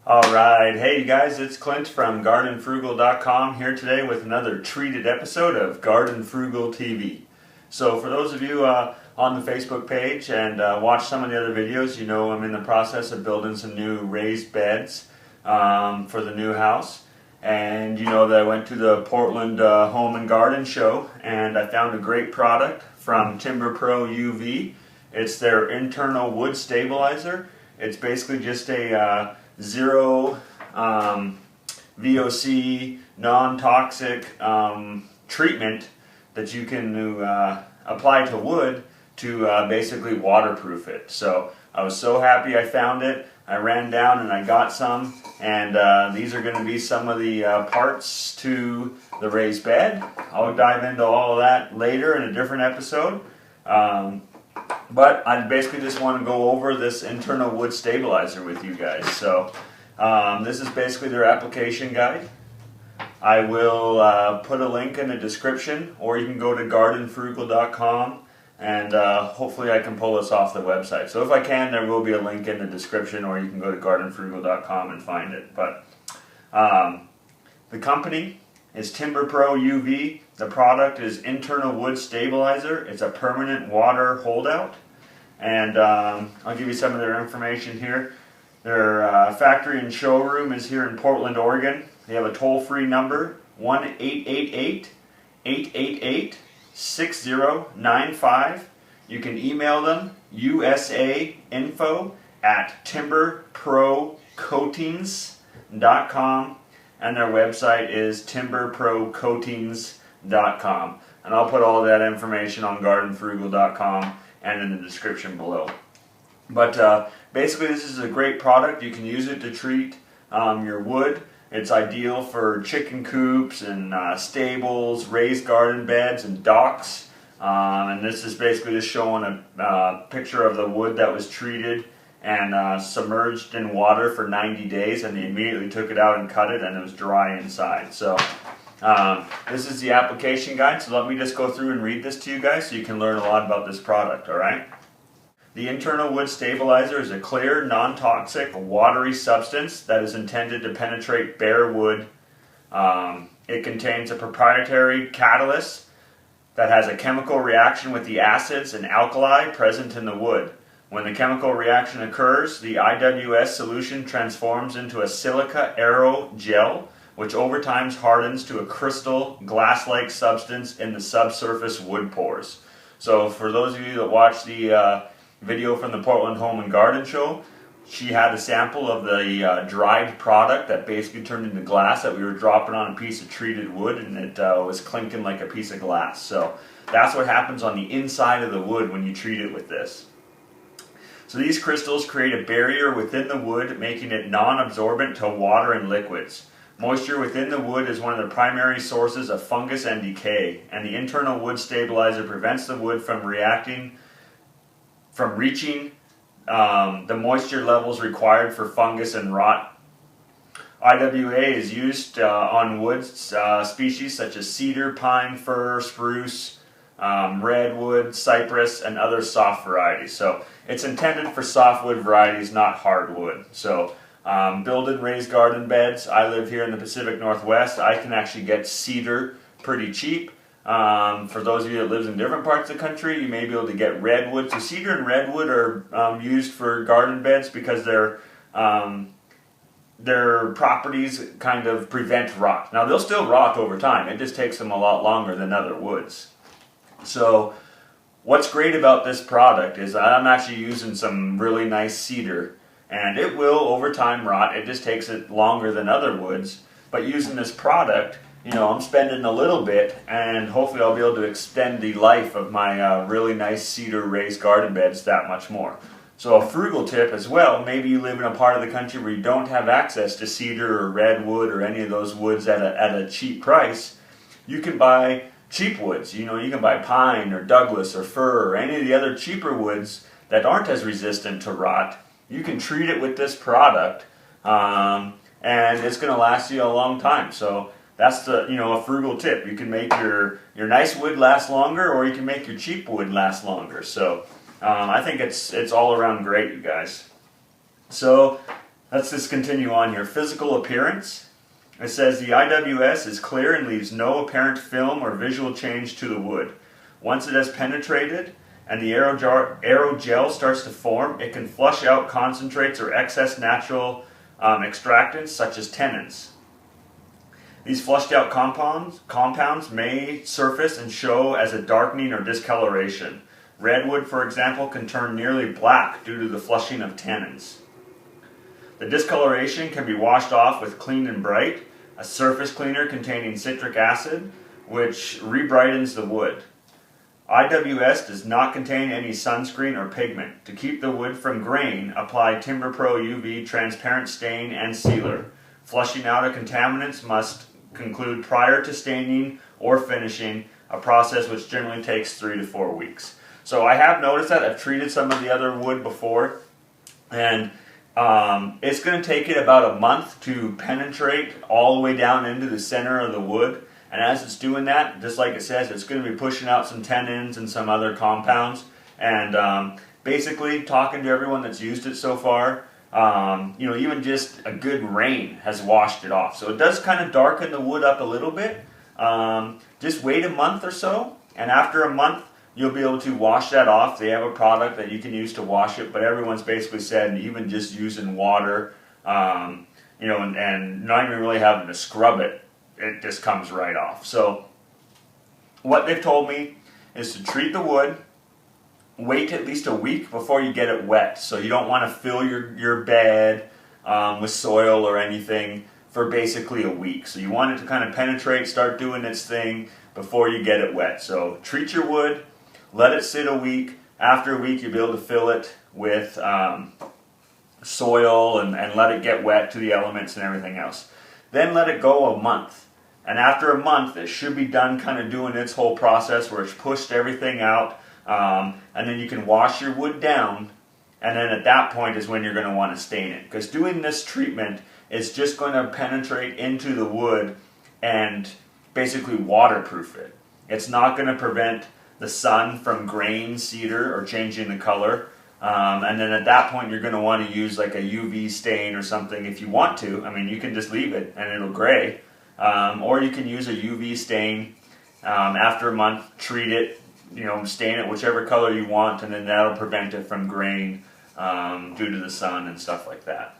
Alright, hey you guys, it's Clint from GardenFrugal.com here today with another treated episode of Garden Frugal TV. So for those of you on the Facebook page and watch some of the other videos, you know I'm in the process of building some new raised beds for the new house. And you know that I went to the Portland Home and Garden Show and I found a great product from Timber Pro UV. It's their internal wood stabilizer. It's basically just a zero VOC, non-toxic treatment that you can apply to wood to basically waterproof it. So I was so happy I found it. I ran down and I got some, and these are going to be some of the parts to the raised bed. I'll dive into all of that later in a different episode. But I basically just want to go over this internal wood stabilizer with you guys. So this is basically their application guide. I will put a link in the description, or you can go to gardenfrugal.com and hopefully I can pull this off the website. So if I can, there will be a link in the description, or you can go to gardenfrugal.com and find it. But the company is Timber Pro UV. The product is internal wood stabilizer. It's a permanent water holdout. And I'll give you some of their information here. Their factory and showroom is here in Portland, Oregon. They have a toll-free number, 1-888-888-6095. You can email them, usainfo@timberprocoatings.com. And their website is timberprocoatings.com. And I'll put all that information on gardenfrugal.com and in the description below. But basically this is a great product. You can use it to treat your wood. It's ideal for chicken coops and stables, raised garden beds, and docks. And this is basically just showing a picture of the wood that was treated and submerged in water for 90 days, and they immediately took it out and cut it, and it was dry inside. So this is the application guide, so let me just go through and read this to you guys so you can learn a lot about this product, alright? The internal wood stabilizer is a clear, non-toxic, watery substance that is intended to penetrate bare wood. It contains a proprietary catalyst that has a chemical reaction with the acids and alkali present in the wood. When the chemical reaction occurs, the IWS solution transforms into a silica aerogel, which over time hardens to a crystal, glass-like substance in the subsurface wood pores. So for those of you that watched the video from the Portland Home and Garden Show, she had a sample of the dried product that basically turned into glass that we were dropping on a piece of treated wood, and it was clinking like a piece of glass. So that's what happens on the inside of the wood when you treat it with this. So these crystals create a barrier within the wood, making it non-absorbent to water and liquids. Moisture within the wood is one of the primary sources of fungus and decay, and the internal wood stabilizer prevents the wood from reaching the moisture levels required for fungus and rot. IWA is used on wood species such as cedar, pine, fir, spruce, redwood, cypress, and other soft varieties. So it's intended for softwood varieties, not hardwood. So building raised garden beds, I live here in the Pacific Northwest. I can actually get cedar pretty cheap. For those of you that live in different parts of the country, you may be able to get redwood. So cedar and redwood are used for garden beds because their properties kind of prevent rot. Now they'll still rot over time. It just takes them a lot longer than other woods. So what's great about this product is I'm actually using some really nice cedar, and it will over time rot. It just takes it longer than other woods. But using this product, you know, I'm spending a little bit, and hopefully I'll be able to extend the life of my really nice cedar raised garden beds that much more. So a frugal tip as well, maybe you live in a part of the country where you don't have access to cedar or redwood or any of those woods at a cheap price. You can buy cheap woods. You know, you can buy pine or Douglas or fir or any of the other cheaper woods that aren't as resistant to rot. You can treat it with this product, and it's going to last you a long time. So that's a frugal tip. You can make your nice wood last longer, or you can make your cheap wood last longer. So I think it's all around great, you guys. So Let's just continue on here. Physical appearance. It says the IWS is clear and leaves no apparent film or visual change to the wood. Once it has penetrated and the aerogel starts to form, it can flush out concentrates or excess natural extractants such as tannins. These flushed out compounds may surface and show as a darkening or discoloration. Redwood, for example, can turn nearly black due to the flushing of tannins. The discoloration can be washed off with Clean and Bright, a surface cleaner containing citric acid, which rebrightens the wood. IWS does not contain any sunscreen or pigment. To keep the wood from grain, apply Timber Pro UV transparent stain and sealer. Flushing out of contaminants must conclude prior to staining or finishing, a process which generally takes 3 to 4 weeks. So I have noticed that. I've treated some of the other wood before, and it's going to take it about a month to penetrate all the way down into the center of the wood. And as it's doing that, just like it says, it's going to be pushing out some tannins and some other compounds. And basically, talking to everyone that's used it so far, even just a good rain has washed it off. So it does kind of darken the wood up a little bit. Just wait a month or so, and after a month, you'll be able to wash that off. They have a product that you can use to wash it, but everyone's basically said even just using water, and not even really having to scrub it, it just comes right off. So what they've told me is to treat the wood, wait at least a week before you get it wet. So you don't want to fill your bed with soil or anything for basically a week. So you want it to kind of penetrate, start doing its thing before you get it wet. So treat your wood, let it sit a week. After a week, you'll be able to fill it with soil and let it get wet to the elements and everything else. Then let it go a month. And after a month, it should be done kind of doing its whole process where it's pushed everything out. And then you can wash your wood down. And then at that point is when you're going to want to stain it. Because doing this treatment is just going to penetrate into the wood and basically waterproof it. It's not going to prevent the sun from graying cedar or changing the color. And then at that point, you're going to want to use like a UV stain or something if you want to. I mean, you can just leave it and it'll gray. Or you can use a UV stain after a month, treat it, stain it whichever color you want, and then that'll prevent it from graying due to the sun and stuff like that.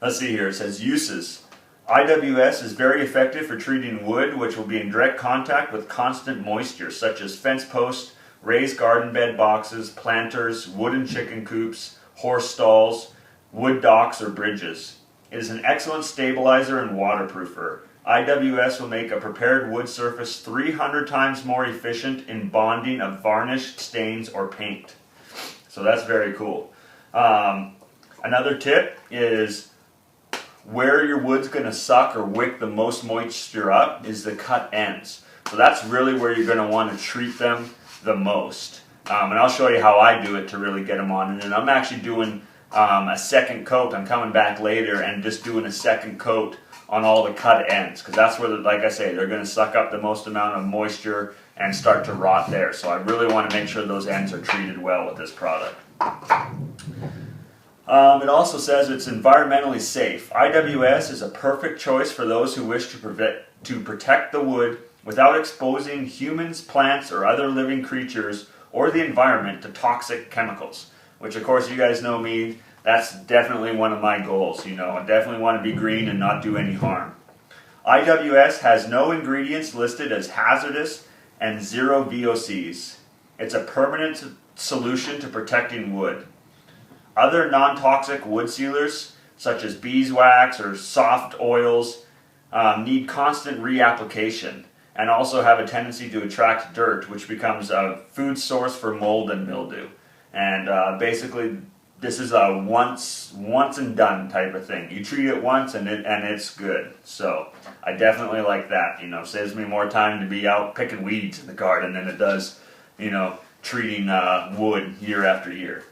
Let's see here. It says uses. IWS is very effective for treating wood which will be in direct contact with constant moisture, such as fence posts, raised garden bed boxes, planters, wooden chicken coops, horse stalls, wood docks, or bridges. It is an excellent stabilizer and waterproofer. IWS will make a prepared wood surface 300 times more efficient in bonding of varnish, stains, or paint. So that's very cool. Another tip is where your wood's going to suck or wick the most moisture up is the cut ends. So that's really where you're going to want to treat them the most. And I'll show you how I do it to really get them on. And then I'm actually doing a second coat. I'm coming back later and just doing a second coat on all the cut ends, because that's where, like I say, they're going to suck up the most amount of moisture and start to rot there. So I really want to make sure those ends are treated well with this product. It also says it's environmentally safe. IWS is a perfect choice for those who wish to protect the wood without exposing humans, plants, or other living creatures or the environment to toxic chemicals, which of course you guys know me, that's definitely one of my goals. I definitely want to be green and not do any harm. IWS has no ingredients listed as hazardous and 0 VOCs. It's a permanent solution to protecting wood. Other non-toxic wood sealers, such as beeswax or soft oils, need constant reapplication and also have a tendency to attract dirt, which becomes a food source for mold and mildew. And basically, this is a once and done type of thing. You treat it once and it's good. So I definitely like that. Saves me more time to be out picking weeds in the garden than it does, treating wood year after year.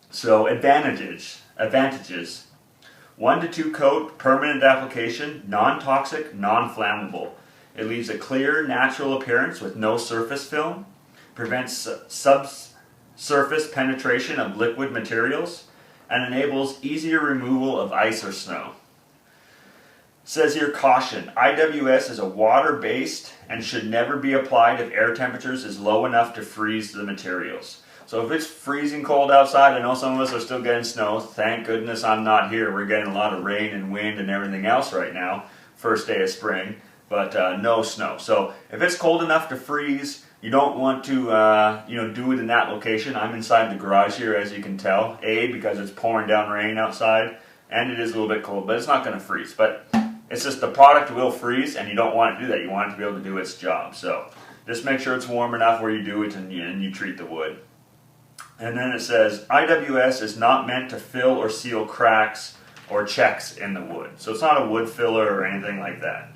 So advantages. 1 to 2 coat, permanent application, non-toxic, non-flammable. It leaves a clear, natural appearance with no surface film, prevents subsurface penetration of liquid materials, and enables easier removal of ice or snow. It says here, caution, IWS is a water-based and should never be applied if air temperatures is low enough to freeze the materials. So if it's freezing cold outside, I know some of us are still getting snow. Thank goodness I'm not here. We're getting a lot of rain and wind and everything else right now, first day of spring, but no snow. So if it's cold enough to freeze, you don't want to do it in that location. I'm inside the garage here, as you can tell. Because it's pouring down rain outside, and it is a little bit cold, but it's not going to freeze. But it's just the product will freeze, and you don't want to do that. You want it to be able to do its job. So just make sure it's warm enough where you do it and you treat the wood. And then it says, IWS is not meant to fill or seal cracks or checks in the wood. So it's not a wood filler or anything like that.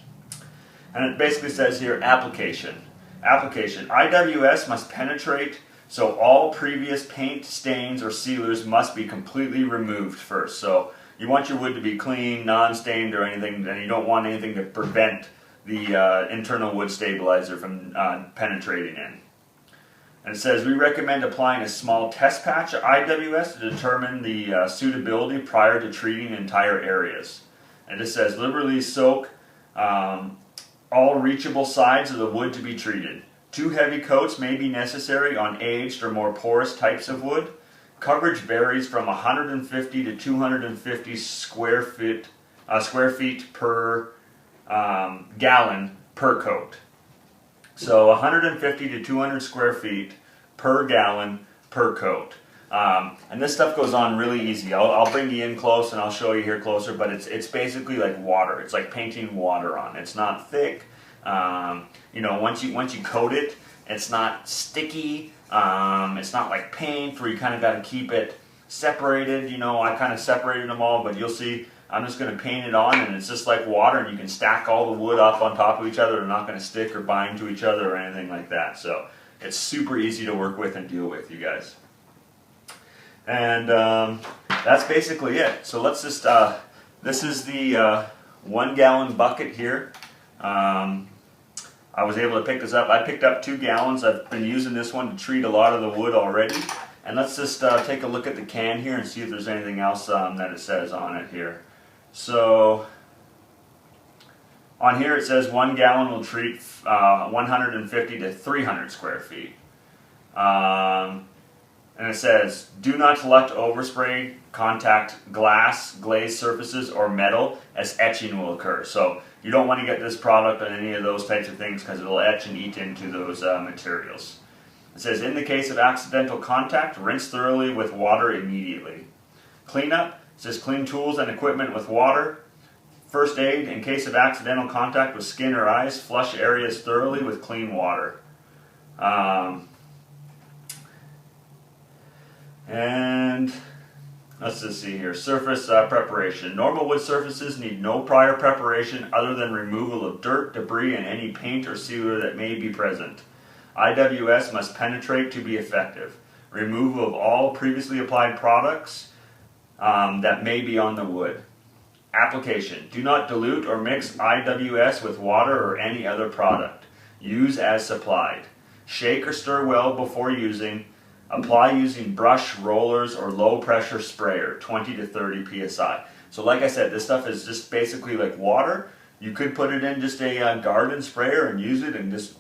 And it basically says here, application. Application. IWS must penetrate, so all previous paint, stains, or sealers must be completely removed first. So you want your wood to be clean, non-stained or anything, and you don't want anything to prevent the internal wood stabilizer from penetrating in. And it says, we recommend applying a small test patch of IWS to determine the suitability prior to treating entire areas. And it says, liberally soak all reachable sides of the wood to be treated. 2 heavy coats may be necessary on aged or more porous types of wood. Coverage varies from 150 to 250 square feet per gallon per coat. So 150 to 200 square feet per gallon per coat. And this stuff goes on really easy. I'll bring you in close and I'll show you here closer, but it's basically like water. It's like painting water on. It's not thick. Once you coat it, it's not sticky. It's not like paint where you kind of got to keep it separated. I kind of separated them all, but you'll see I'm just going to paint it on, and it's just like water, and you can stack all the wood up on top of each other. They're not going to stick or bind to each other or anything like that. So it's super easy to work with and deal with, you guys. And that's basically it. So let's just, this is the 1 gallon bucket here. I was able to pick this up. I picked up 2 gallons. I've been using this one to treat a lot of the wood already. And let's just take a look at the can here and see if there's anything else that it says on it here. So on here it says 1 gallon will treat 150 to 300 square feet. And it says, do not select overspray, contact glass, glazed surfaces, or metal, as etching will occur. So you don't want to get this product on any of those types of things because it will etch and eat into those materials. It says, in the case of accidental contact, rinse thoroughly with water immediately. Cleanup, it says clean tools and equipment with water. First aid, in case of accidental contact with skin or eyes, flush areas thoroughly with clean water. And let's just see here. Surface preparation. Normal wood surfaces need no prior preparation other than removal of dirt, debris, and any paint or sealer that may be present. IWS must penetrate to be effective. Removal of all previously applied products that may be on the wood. Application. Do not dilute or mix IWS with water or any other product. Use as supplied. Shake or stir well before using. Apply using brush, rollers, or low pressure sprayer, 20 to 30 psi. So like I said, this stuff is just basically like water. You could put it in just a garden sprayer and use it and just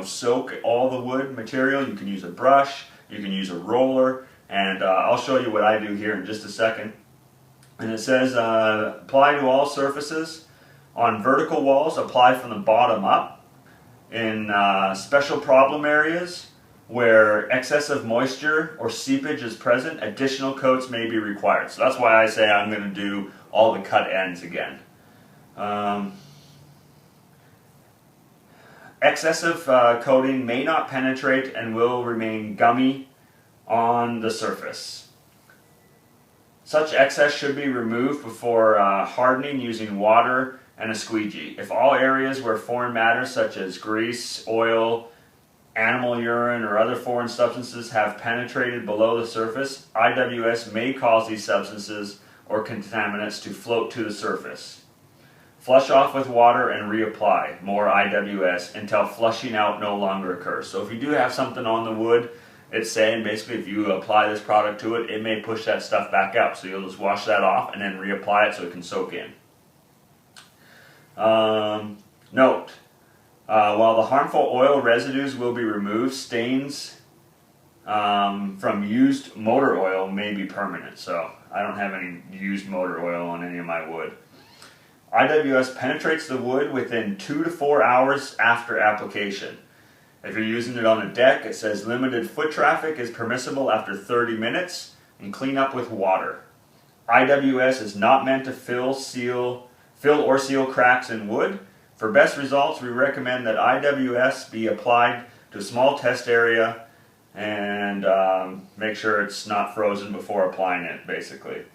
soak all the wood material. You can use a brush, you can use a roller, and I'll show you what I do here in just a second. And it says apply to all surfaces. On vertical walls, apply from the bottom up. In special problem areas where excessive moisture or seepage is present, additional coats may be required. So that's why I say I'm going to do all the cut ends again. Excessive coating may not penetrate and will remain gummy on the surface. Such excess should be removed before hardening using water and a squeegee. If all areas where foreign matter such as grease, oil, animal urine, or other foreign substances have penetrated below the surface, IWS may cause these substances or contaminants to float to the surface. Flush off with water and reapply more IWS until flushing out no longer occurs. So if you do have something on the wood it's saying basically if you apply this product to it, it may push that stuff back out. So you'll just wash that off and then reapply it so it can soak in. Note, while the harmful oil residues will be removed, stains from used motor oil may be permanent. So I don't have any used motor oil on any of my wood. IWS penetrates the wood within 2 to 4 hours after application. If you're using it on a deck, it says limited foot traffic is permissible after 30 minutes and clean up with water. IWS is not meant to fill or seal cracks in wood. For best results, we recommend that IWS be applied to a small test area and make sure it's not frozen before applying it, basically.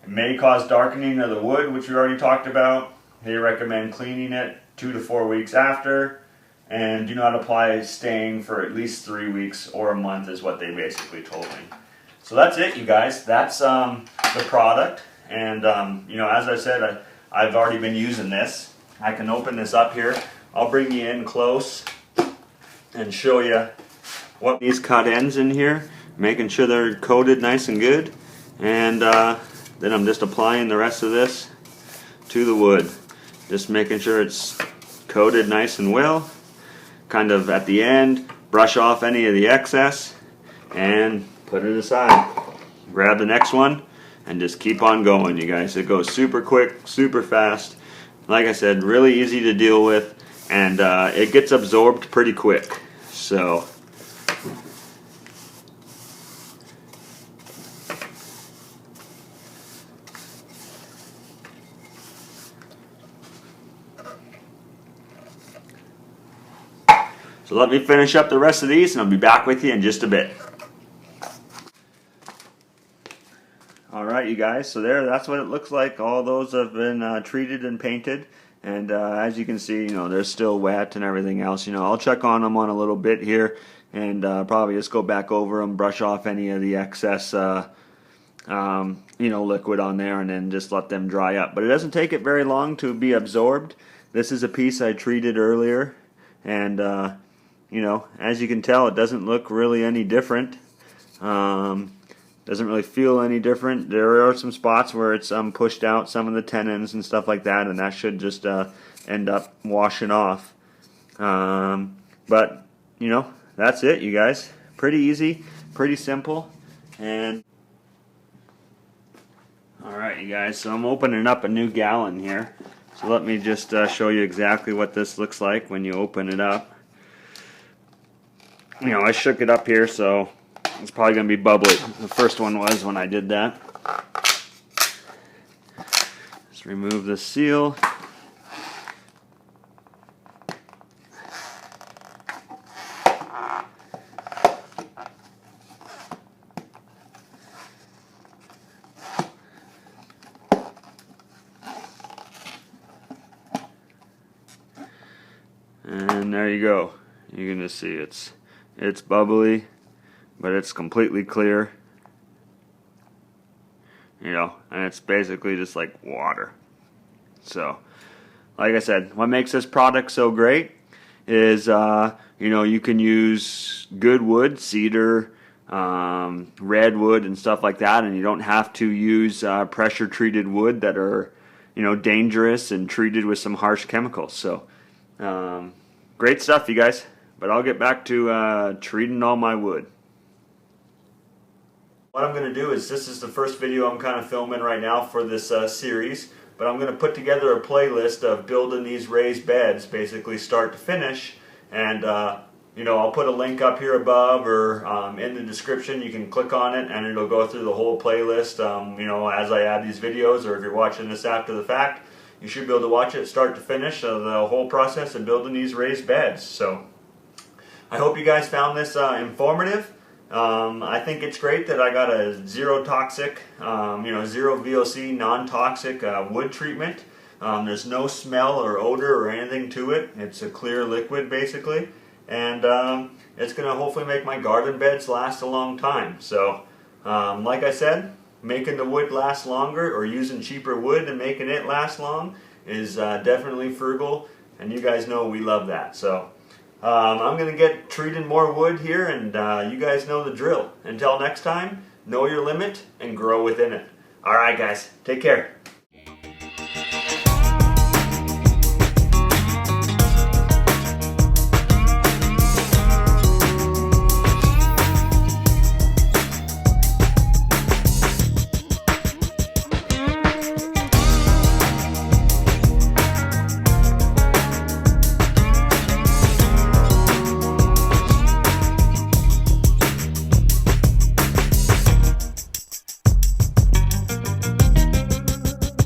It may cause darkening of the wood, which we already talked about. They recommend cleaning it 2 to 4 weeks after, and do not apply staying for at least 3 weeks or a month is what they basically told me. So that's it, you guys. That's the product, and you know, as I said, I've already been using this. I can open this up here. I'll bring you in close and show you what these cut ends in here, making sure they're coated nice and good, and then I'm just applying the rest of this to the wood, just making sure it's coated nice and well. Kind of at the end, brush off any of the excess and put it aside. Grab the next one and just keep on going, you guys. It goes super quick, super fast. Like I said, really easy to deal with, and it gets absorbed pretty quick. So let me finish up the rest of these and I'll be back with you in just a bit. Alright, you guys, so that's what it looks like. All those have been treated and painted, and as you can see, you know, they're still wet and everything else. You know, I'll check on them on a little bit here and probably just go back over them, brush off any of the excess you know, liquid on there, and then just let them dry up. But it doesn't take it very long to be absorbed. This is a piece I treated earlier, and you know, as you can tell, it doesn't look really any different. Doesn't really feel any different. There are some spots where it's pushed out some of the tenons and stuff like that, and that should just end up washing off. But you know, that's it, you guys. Pretty easy, pretty simple, and all right, you guys. So I'm opening up a new gallon here. So let me just show you exactly what this looks like when you open it up. You know, I shook it up here, so it's probably going to be bubbly. The first one was when I did that. Just remove the seal. And there you go. You can just see it's bubbly, but it's completely clear, you know, and it's basically just like water. So like I said, what makes this product so great is you know, you can use good wood, cedar, redwood and stuff like that, and you don't have to use pressure treated wood that are, you know, dangerous and treated with some harsh chemicals. So great stuff, you guys. But I'll get back to treating all my wood. What I'm going to do is, this is the first video I'm kind of filming right now for this series, but I'm going to put together a playlist of building these raised beds, basically start to finish, and you know, I'll put a link up here above or in the description. You can click on it and it'll go through the whole playlist, you know, as I add these videos, or if you're watching this after the fact, you should be able to watch it start to finish, the whole process of building these raised beds. So I hope you guys found this informative. I think it's great that I got a zero toxic, you know, zero VOC, non-toxic wood treatment. There's no smell or odor or anything to it. It's a clear liquid basically, and it's going to hopefully make my garden beds last a long time. So like I said, making the wood last longer or using cheaper wood and making it last long is definitely frugal, and you guys know we love that. So I'm going to get treating more wood here, and you guys know the drill. Until next time, know your limit and grow within it. Alright guys, take care.